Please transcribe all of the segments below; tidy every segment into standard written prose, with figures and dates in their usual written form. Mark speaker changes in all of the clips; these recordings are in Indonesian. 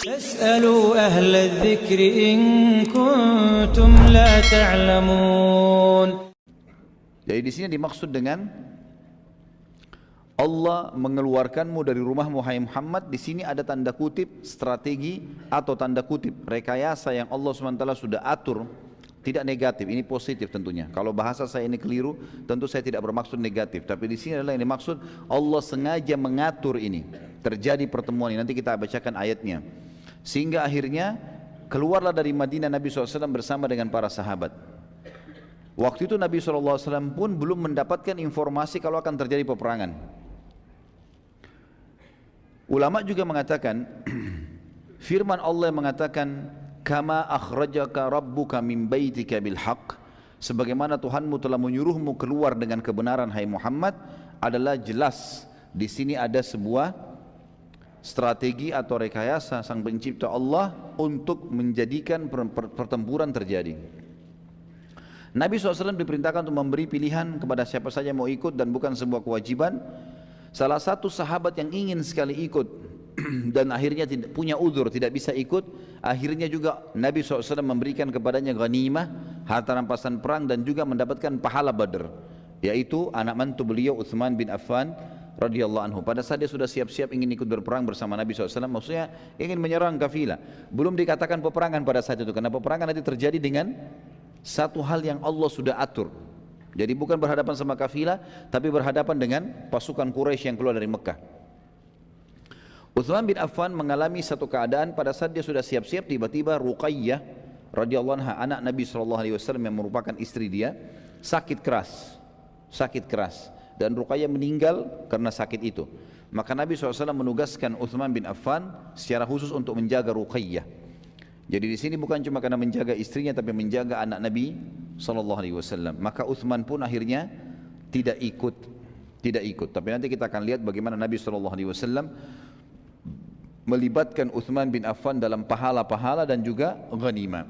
Speaker 1: فاسألوا أهل الذكر إن كنتم لا تعلمون.
Speaker 2: Jadi di sini dimaksud dengan Allah mengeluarkanmu dari rumahmu hai Muhammad. Di sini ada tanda kutip strategi atau tanda kutip rekayasa yang Allah SWT sudah atur. Tidak negatif, ini positif tentunya. Kalau bahasa saya ini keliru, tentu saya tidak bermaksud negatif. Tapi di sini adalah yang dimaksud Allah sengaja mengatur ini. Terjadi pertemuan ini, nanti kita bacakan ayatnya. Sehingga akhirnya keluarlah dari Madinah Nabi SAW bersama dengan para sahabat. Waktu itu Nabi SAW pun belum mendapatkan informasi kalau akan terjadi peperangan. Ulama juga mengatakan, firman Allah yang mengatakan, kama akhrajaka rabbuka min baitika bil haqq, sebagaimana Tuhanmu telah menyuruhmu keluar dengan kebenaran hai Muhammad, adalah jelas di sini ada sebuah strategi atau rekayasa sang pencipta Allah untuk menjadikan pertempuran terjadi. Nabi SAW diperintahkan untuk memberi pilihan kepada siapa saja mau ikut dan bukan sebuah kewajiban. Salah satu sahabat yang ingin sekali ikut dan akhirnya tidak punya uzur, tidak bisa ikut, akhirnya juga Nabi SAW memberikan kepadanya ghanimah, harta rampasan perang, dan juga mendapatkan pahala Badr, yaitu anak mantu beliau Utsman bin Affan radhiyallahu anhu. Pada saat dia sudah siap-siap ingin ikut berperang bersama Nabi SAW, maksudnya ingin menyerang kafilah. Belum dikatakan peperangan pada saat itu, karena peperangan nanti terjadi dengan satu hal yang Allah sudah atur. Jadi bukan berhadapan sama kafilah, tapi berhadapan dengan pasukan Quraisy yang keluar dari Mekah. Utsman bin Affan mengalami satu keadaan pada saat dia sudah siap-siap, tiba-tiba Ruqayyah radhiyallahu anha, anak Nabi SAW yang merupakan istri dia, sakit keras, dan Ruqayyah meninggal karena sakit itu. Maka Nabi SAW menugaskan Utsman bin Affan secara khusus untuk menjaga Ruqayyah. Jadi di sini bukan cuma karena menjaga istrinya, tapi menjaga anak Nabi SAW. Maka Utsman pun akhirnya tidak ikut. Tapi nanti kita akan lihat bagaimana Nabi SAW melibatkan Utsman bin Affan dalam pahala-pahala dan juga ghanimah.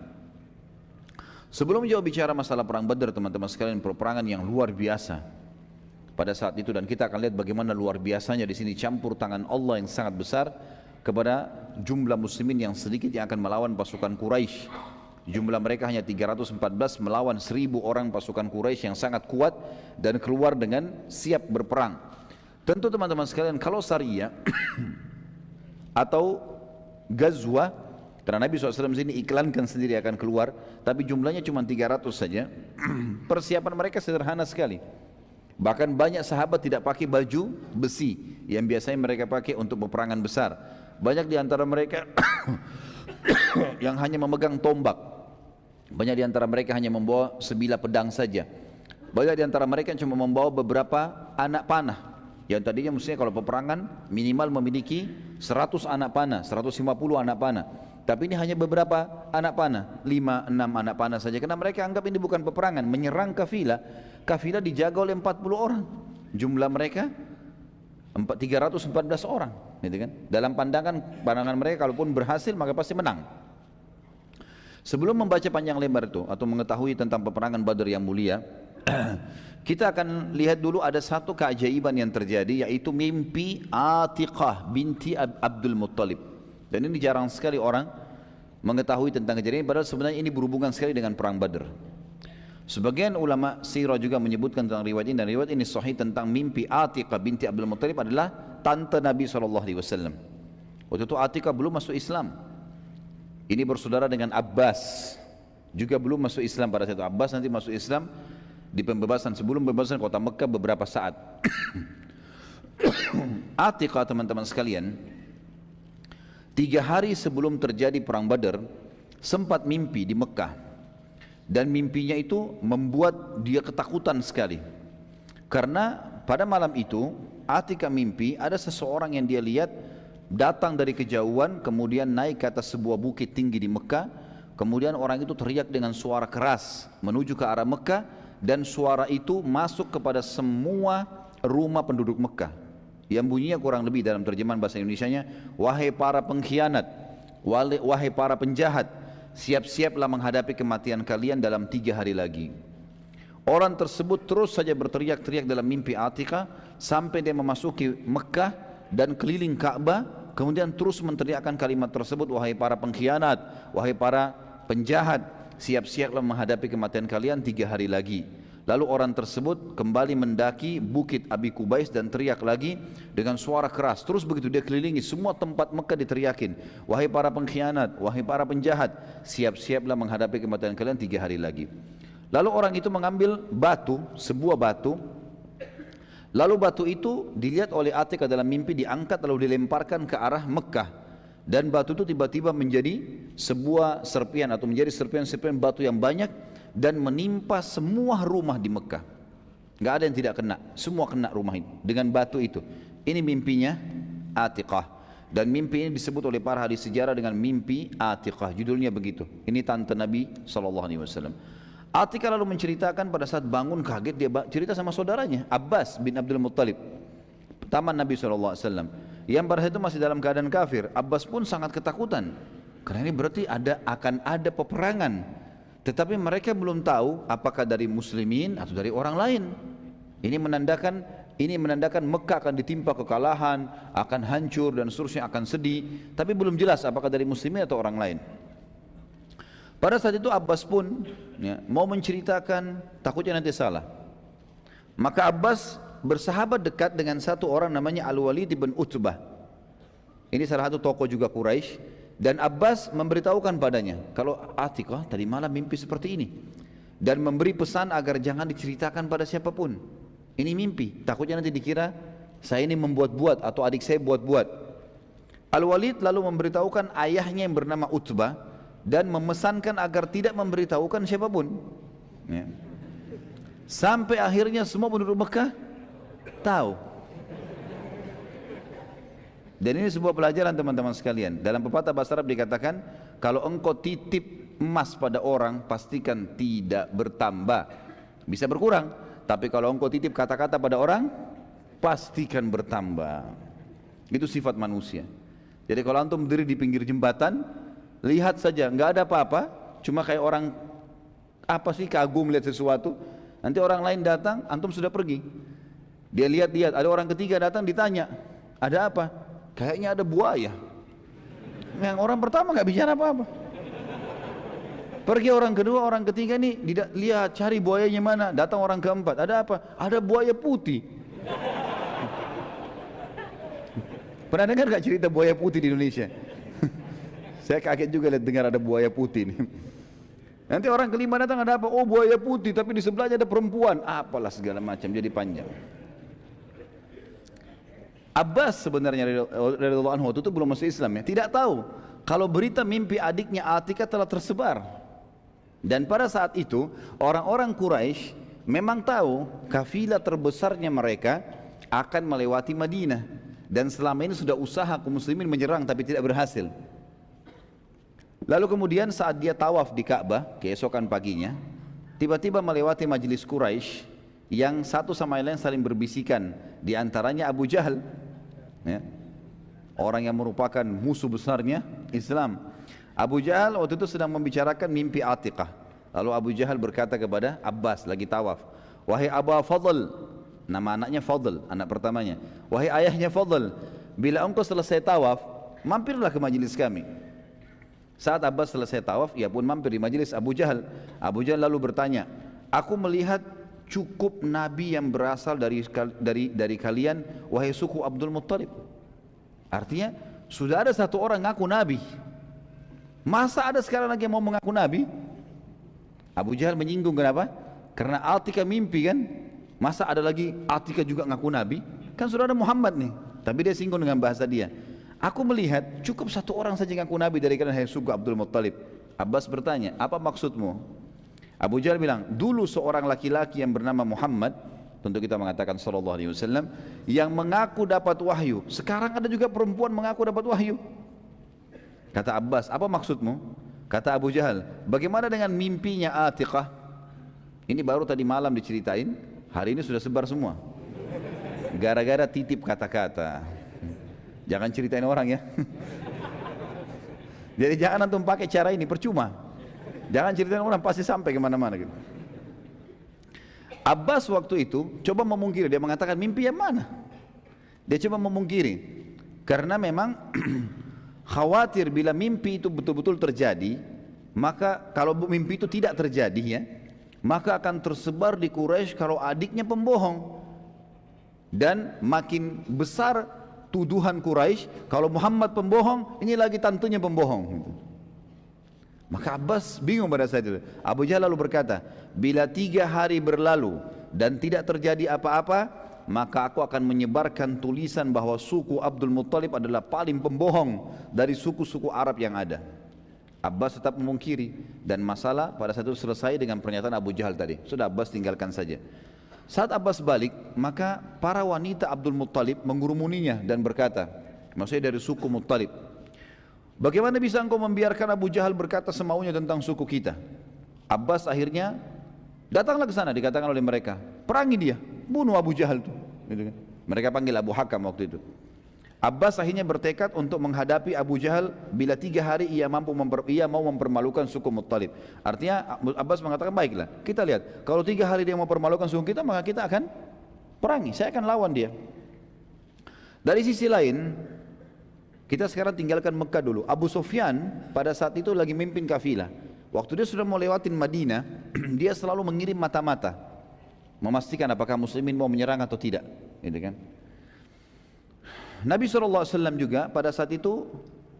Speaker 2: Sebelum jauh bicara masalah perang Badar, teman-teman sekalian, peperangan yang luar biasa pada saat itu, dan kita akan lihat bagaimana luar biasanya di sini campur tangan Allah yang sangat besar kepada jumlah muslimin yang sedikit yang akan melawan pasukan Quraisy. Jumlah mereka hanya 314 melawan 1000 orang pasukan Quraisy yang sangat kuat dan keluar dengan siap berperang. Tentu teman-teman sekalian, kalau Sariyah atau Ghazwa, karena Nabi SAW sini iklankan sendiri akan keluar, tapi jumlahnya cuma 300 saja. Persiapan mereka sederhana sekali. Bahkan banyak sahabat tidak pakai baju besi yang biasanya mereka pakai untuk peperangan besar. Banyak di antara mereka yang hanya memegang tombak. Banyak di antara mereka hanya membawa sebilah pedang saja. Banyak di antara mereka cuma membawa beberapa anak panah. Yang tadinya mestinya kalau peperangan minimal memiliki 100 anak panah, 150 anak panah. Tapi ini hanya beberapa anak panah, 5-6 anak panah saja. Karena mereka anggap ini bukan peperangan, menyerang kafilah. Kafilah dijaga oleh 40 orang. Jumlah mereka 314 orang, gitu kan? Dalam pandangan mereka, kalaupun berhasil maka pasti menang. Sebelum membaca panjang lebar itu atau mengetahui tentang peperangan Badar yang mulia, kita akan lihat dulu ada satu keajaiban yang terjadi, yaitu mimpi Atiqah binti Abdul Muttalib. Dan ini jarang sekali orang mengetahui tentang kejadian, padahal sebenarnya ini berhubungan sekali dengan perang Badar. Sebagian ulama sirah juga menyebutkan tentang riwayat ini, dan riwayat ini sahih tentang mimpi Atiqah binti Abdul Muttalib adalah tante Nabi SAW. Waktu itu Atiqah belum masuk Islam. Ini bersaudara dengan Abbas, juga belum masuk Islam pada saat itu. Abbas nanti masuk Islam di pembebasan, sebelum pembebasan kota Mekah beberapa saat. Atiqah, teman-teman sekalian, 3 hari sebelum terjadi perang Badar sempat mimpi di Mekah. Dan mimpinya itu membuat dia ketakutan sekali. Karena pada malam itu Atiqah mimpi ada seseorang yang dia lihat datang dari kejauhan, kemudian naik ke atas sebuah bukit tinggi di Mekah. Kemudian orang itu teriak dengan suara keras menuju ke arah Mekah, dan suara itu masuk kepada semua rumah penduduk Mekah. Yang bunyinya kurang lebih dalam terjemahan bahasa Indonesianya, wahai para pengkhianat, wahai para penjahat, siap-siaplah menghadapi kematian kalian dalam 3 hari lagi. Orang tersebut terus saja berteriak-teriak dalam mimpi Atiqah sampai dia memasuki Mekah dan keliling Ka'bah kemudian terus meneriakkan kalimat tersebut, wahai para pengkhianat, wahai para penjahat, siap-siaplah menghadapi kematian kalian 3 hari lagi. Lalu orang tersebut kembali mendaki bukit Abi Kubais dan teriak lagi dengan suara keras. Terus begitu dia kelilingi semua tempat Mekah diteriakin, wahai para pengkhianat, wahai para penjahat, siap-siaplah menghadapi kematian kalian 3 hari lagi. Lalu orang itu mengambil batu, sebuah batu. Lalu batu itu dilihat oleh Atikah dalam mimpi, diangkat lalu dilemparkan ke arah Mekah. Dan batu itu tiba-tiba menjadi sebuah serpian atau menjadi serpian-serpian batu yang banyak dan menimpa semua rumah di Mekah. Gak ada yang tidak kena, semua kena rumah itu dengan batu itu. Ini mimpinya Atikah, dan mimpi ini disebut oleh para ahli sejarah dengan mimpi Atikah. Judulnya begitu. Ini tante Nabi SAW. Atikah lalu menceritakan pada saat bangun kaget, dia cerita sama saudaranya Abbas bin Abdul Muttalib, taman Nabi SAW, yang pada saat itu masih dalam keadaan kafir. Abbas pun sangat ketakutan karena ini berarti akan ada peperangan, tetapi mereka belum tahu apakah dari muslimin atau dari orang lain. Ini menandakan Mekah akan ditimpa kekalahan, akan hancur dan seterusnya, akan sedih, tapi belum jelas apakah dari muslimin atau orang lain. Pada saat itu Abbas pun mau menceritakan, takutnya nanti salah. Maka Abbas bersahabat dekat dengan satu orang namanya Al-Walid bin Utbah. Ini salah satu tokoh juga Quraisy, dan Abbas memberitahukan padanya kalau Atikah tadi malam mimpi seperti ini, dan memberi pesan agar jangan diceritakan pada siapapun. Ini mimpi, takutnya nanti dikira saya ini membuat-buat atau adik saya buat-buat. Al-Walid lalu memberitahukan ayahnya yang bernama Utbah dan memesankan agar tidak memberitahukan siapapun. Sampai akhirnya semua penduduk Mekah tahu. Dan ini sebuah pelajaran teman-teman sekalian. Dalam pepatah bahasa Arab dikatakan, kalau engkau titip emas pada orang, pastikan tidak bertambah, bisa berkurang. Tapi kalau engkau titip kata-kata pada orang, pastikan bertambah. Itu sifat manusia. Jadi kalau antum berdiri di pinggir jembatan, lihat saja, nggak ada apa-apa, cuma kayak orang apa sih, kagum lihat sesuatu. Nanti orang lain datang, antum sudah pergi. Dia lihat-lihat, ada orang ketiga datang, ditanya, ada apa? Kayaknya ada buaya. Yang orang pertama nggak bicara apa-apa. Pergi orang kedua, orang ketiga nih, lihat cari buayanya mana. Datang orang keempat, ada apa? Ada buaya putih. Pernah dengar nggak cerita buaya putih di Indonesia? Saya kaget juga lihat dengar ada buaya putih nih. Nanti orang kelima datang, ada apa? Oh, buaya putih, tapi di sebelahnya ada perempuan. Apalah segala macam, jadi panjang. Abbas sebenarnya radhiyallahu anhu itu belum masuk Islam ya, tidak tahu kalau berita mimpi adiknya Atikah telah tersebar. Dan pada saat itu orang-orang Quraisy memang tahu kafilah terbesarnya mereka akan melewati Madinah, dan selama ini sudah usaha kaum muslimin menyerang tapi tidak berhasil. Lalu kemudian saat dia tawaf di Ka'bah keesokan paginya, tiba-tiba melewati majelis Quraisy yang satu sama lain saling berbisikan, di antaranya Abu Jahal, orang yang merupakan musuh besarnya Islam. Abu Jahal waktu itu sedang membicarakan mimpi Atikah. Lalu Abu Jahal berkata kepada Abbas lagi tawaf, wahai Aba Fadl, nama anaknya Fadl, anak pertamanya, wahai ayahnya Fadl, bila engkau selesai tawaf, mampirlah ke majelis kami. Saat Abbas selesai tawaf, ia pun mampir di majelis Abu Jahal. Abu Jahal lalu bertanya, aku melihat cukup nabi yang berasal dari kalian, wahai suku Abdul Muttalib. Artinya sudah ada satu orang ngaku nabi, masa ada sekarang lagi yang mau mengaku nabi? Abu Jahal menyinggung, kenapa? Karena Atikah mimpi kan, masa ada lagi Atikah juga ngaku nabi? Kan sudah ada Muhammad nih, tapi dia singgung dengan bahasa dia. Aku melihat cukup satu orang saja ngaku nabi dari kalian, wahai suku Abdul Muttalib. Abbas bertanya, apa maksudmu? Abu Jahal bilang, dulu seorang laki-laki yang bernama Muhammad, tentu kita mengatakan sallallahu alaihi wasallam, yang mengaku dapat wahyu. Sekarang ada juga perempuan mengaku dapat wahyu. Kata Abbas, apa maksudmu? Kata Abu Jahal, bagaimana dengan mimpinya Atikah? Ini baru tadi malam diceritain, hari ini sudah sebar semua. Gara-gara titip kata-kata. Jangan ceritain orang ya. Jadi jangan antum pakai cara ini, percuma. Jangan ceritain orang, pasti sampai kemana-mana gitu. Abbas waktu itu coba memungkiri, dia mengatakan mimpi yang mana? Dia coba memungkiri. Karena memang khawatir bila mimpi itu betul-betul terjadi, maka kalau mimpi itu tidak terjadi ya, maka akan tersebar di Quraisy kalau adiknya pembohong. Dan makin besar tuduhan Quraisy kalau Muhammad pembohong, ini lagi tantunya pembohong. Maka Abbas bingung pada saat itu. Abu Jahal lalu berkata, bila 3 hari berlalu dan tidak terjadi apa-apa, maka aku akan menyebarkan tulisan bahwa suku Abdul Muttalib adalah paling pembohong dari suku-suku Arab yang ada. Abbas tetap memungkiri, dan masalah pada saat itu selesai dengan pernyataan Abu Jahal tadi. Sudah, Abbas tinggalkan saja. Saat Abbas balik, maka para wanita Abdul Muttalib mengurumuninya dan berkata, maksudnya dari suku Muttalib, bagaimana bisa engkau membiarkan Abu Jahal berkata semaunya tentang suku kita? Abbas akhirnya datanglah ke sana, dikatakan oleh mereka, perangi dia, bunuh Abu Jahal itu. Mereka panggil Abu Hakam waktu itu. Abbas akhirnya bertekad untuk menghadapi Abu Jahal bila 3 hari ia mau mempermalukan suku Muttalib. Artinya Abbas mengatakan, baiklah, kita lihat, kalau 3 hari dia mau mempermalukan suku kita, maka kita akan perangi, saya akan lawan dia. Dari sisi lain, kita sekarang tinggalkan Mekah dulu. Abu Sufyan pada saat itu lagi mimpin kafilah. Waktu dia sudah mau lewatin Madinah, dia selalu mengirim mata-mata, memastikan apakah muslimin mau menyerang atau tidak, gitu kan. Nabi SAW juga pada saat itu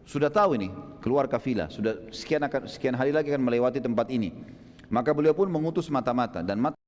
Speaker 2: sudah tahu ini, keluar kafilah, sudah sekian hari lagi akan melewati tempat ini. Maka beliau pun mengutus mata-mata, dan mata